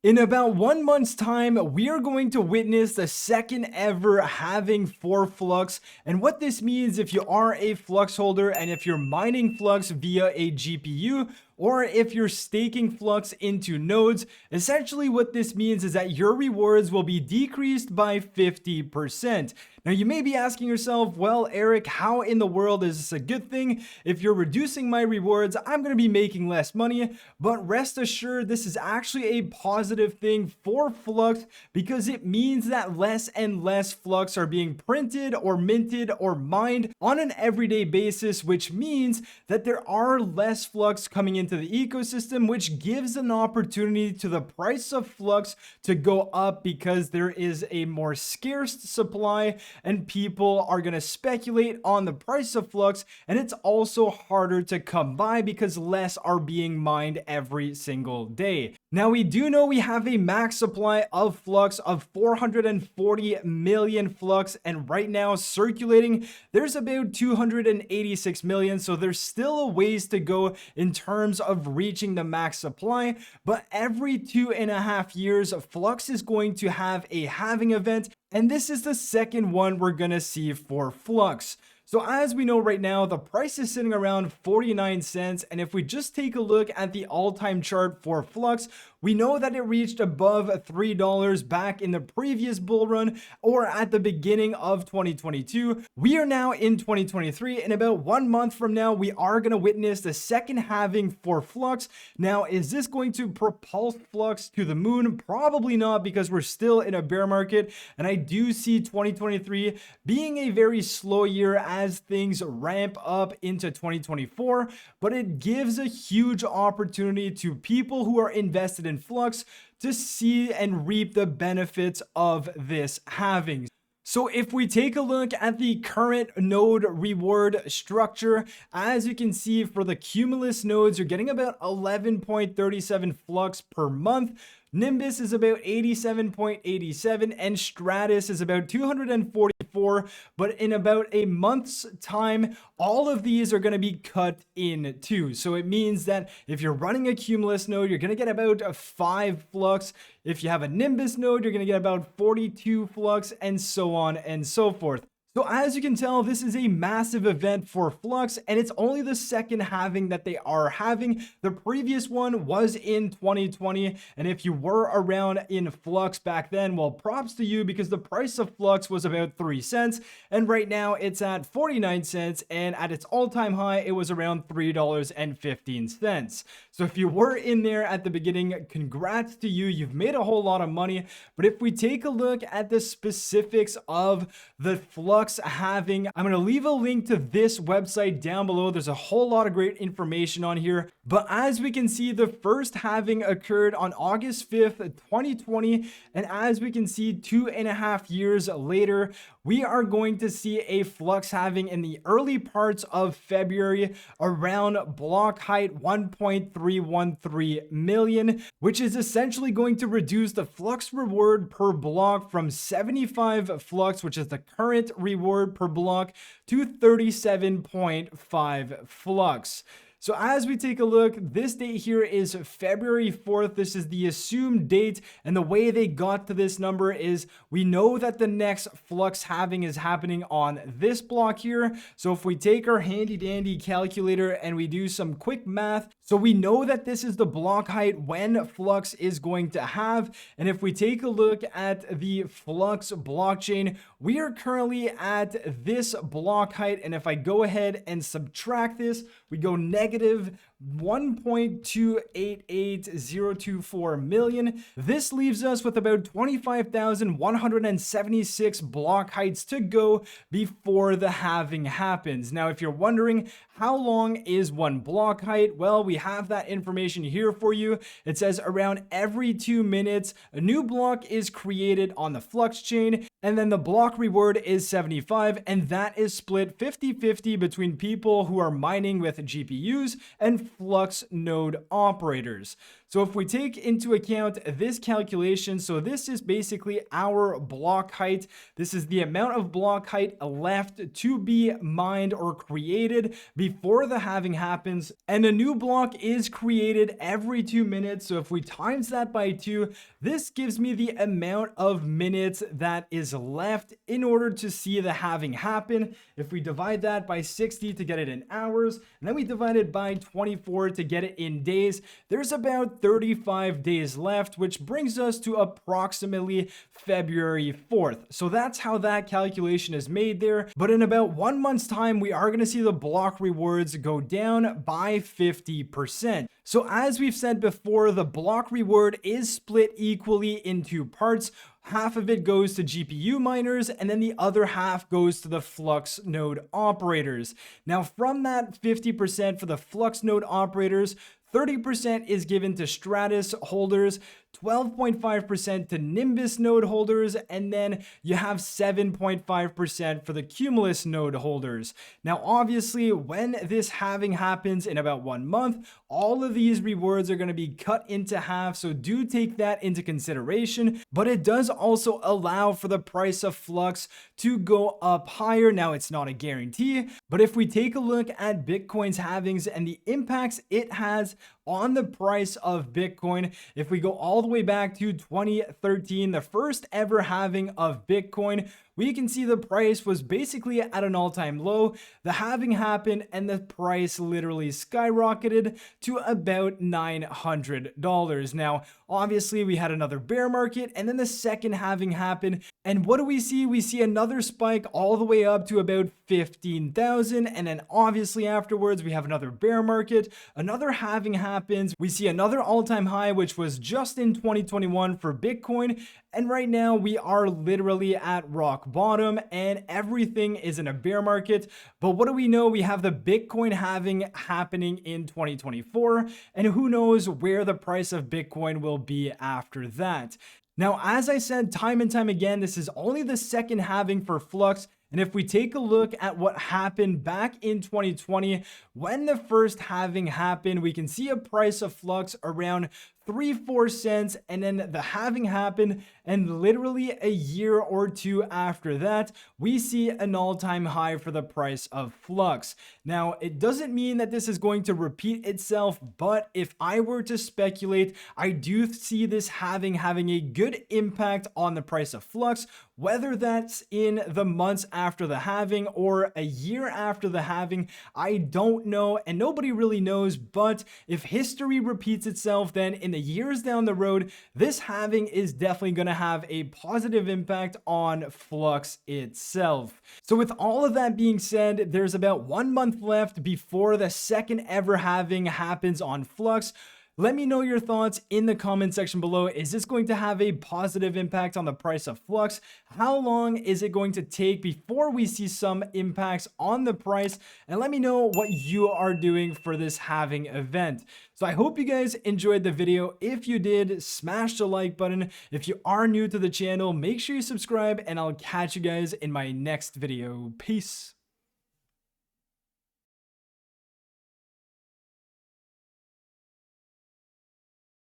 In about 1 month's time, we are going to witness the second ever halving for Flux. And what this means, if you are a Flux holder and if you're mining Flux via a GPU, or if you're staking Flux into nodes, essentially what this means is that your rewards will be decreased by 50%. Now you may be asking yourself, well, Eric, how in the world is this a good thing? If you're reducing my rewards, I'm going to be making less money. But rest assured, this is actually a positive thing for Flux because it means that less and less Flux are being printed or minted or mined on an everyday basis, which means that there are less Flux coming into the ecosystem, which gives an opportunity to the price of Flux to go up because there is a more scarce supply and people are going to speculate on the price of Flux, and it's also harder to come by because less are being mined every single day. Now we do know we have a max supply of Flux of 440 million Flux, and right now circulating there's about 286 million, so there's still a ways to go in terms of reaching the max supply. But every 2.5 years Flux is going to have a halving event, and this is the second one we're gonna see for Flux. So as we know right now, the price is sitting around 49 cents. And if we just take a look at the all-time chart for Flux, we know that it reached above $3 back in the previous bull run or at the beginning of 2022. We are now in 2023. In about 1 month from now, we are going to witness the second halving for Flux. Now, is this going to propulse Flux to the moon? Probably not, because we're still in a bear market. And I do see 2023 being a very slow year as things ramp up into 2024, but it gives a huge opportunity to people who are invested in Flux to see and reap the benefits of this halving. So if we take a look at the current node reward structure, as you can see for the Cumulus nodes, you're getting about 11.37 Flux per month. Nimbus is about 87.87 and Stratus is about 244, but in about a month's time, all of these are going to be cut in two. So it means that if you're running a Cumulus node, you're going to get about 5 Flux. If you have a Nimbus node, you're going to get about 42 Flux, and so on and so forth. So as you can tell, this is a massive event for Flux, and it's only the second halving that they are having. The previous one was in 2020, and if you were around in Flux back then, well, props to you, because the price of Flux was about 3 cents, and right now it's at 49 cents, and at its all-time high, it was around $3.15. So if you were in there at the beginning, congrats to you. You've made a whole lot of money. But if we take a look at the specifics of the Flux halving, I'm going to leave a link to this website down below. There's a whole lot of great information on here. But as we can see, the first halving occurred on August 5th, 2020. And as we can see, 2.5 years later, we are going to see a Flux halving in the early parts of February around block height 1.313 million, which is essentially going to reduce the Flux reward per block from 75 Flux, which is the current reward per block, to 37.5 Flux. So as we take a look, this date here is February 4th. This is the assumed date, and the way they got to this number is we know that the next Flux halving is happening on this block here. So if we take our handy dandy calculator and we do some quick math, so we know that this is the block height when Flux is going to have. And if we take a look at the Flux blockchain, we are currently at this block height. And if I go ahead and subtract this, we go negative 1.288024 million. This leaves us with about 25,176 block heights to go before the halving happens. Now, if you're wondering how long is one block height, well, we have that information here for you. It says around every 2 minutes, a new block is created on the Flux chain, and then the block reward is 75, and that is split 50-50 between people who are mining with GPUs and Flux node operators. So if we take into account this calculation, so this is basically our block height. This is the amount of block height left to be mined or created before the halving happens. And a new block is created every 2 minutes. So if we times that by 2, this gives me the amount of minutes that is left in order to see the halving happen. If we divide that by 60 to get it in hours, and then we divide it by 24 to get it in days, there's about 35 days left, which brings us to approximately February 4th. So that's how that calculation is made there. But in about 1 month's time, we are going to see the block rewards go down by 50%. So as we've said before, the block reward is split equally in 2 parts. Half of it goes to GPU miners, and then the other half goes to the Flux node operators. Now, from that 50% for the Flux node operators, 30% is given to Stratus holders, 12.5% to Nimbus node holders, and then you have 7.5% for the Cumulus node holders. Now, obviously, when this halving happens in about 1 month, all of these rewards are going to be cut into half, so do take that into consideration. But it does also allow for the price of Flux to go up higher. Now, it's not a guarantee, but if we take a look at Bitcoin's halvings and the impacts it has on the price of Bitcoin, if we go all the way back to 2013, the first ever halving of Bitcoin, we can see the price was basically at an all-time low. The halving happened and the price literally skyrocketed to about $900. Now, obviously, we had another bear market and then the second halving happened. And what do we see? We see another spike all the way up to about 15,000. And then obviously afterwards, we have another bear market. Another halving happens. We see another all-time high, which was just in 2021 for Bitcoin. And right now we are literally at rock bottom and everything is in a bear market. But what do we know? We have the Bitcoin halving happening in 2024, and who knows where the price of Bitcoin will be after that. Now, as I said time and time again, this is only the second halving for Flux. And if we take a look at what happened back in 2020, when the first halving happened, we can see a price of Flux around 3-4 cents, and then the halving happened, and literally a year or two after that, we see an all-time high for the price of Flux. Now, it doesn't mean that this is going to repeat itself, but if I were to speculate, I do see this halving having a good impact on the price of Flux, whether that's in the months after the halving or a year after the halving. I don't know, and nobody really knows, but if history repeats itself, then in the years down the road, this halving is definitely going to have a positive impact on Flux itself. So with all of that being said, there's about 1 month left before the second ever halving happens on Flux. Let me know your thoughts in the comment section below. Is this going to have a positive impact on the price of Flux? How long is it going to take before we see some impacts on the price? And let me know what you are doing for this halving event. So I hope you guys enjoyed the video. If you did, smash the like button. If you are new to the channel, make sure you subscribe, and I'll catch you guys in my next video. Peace.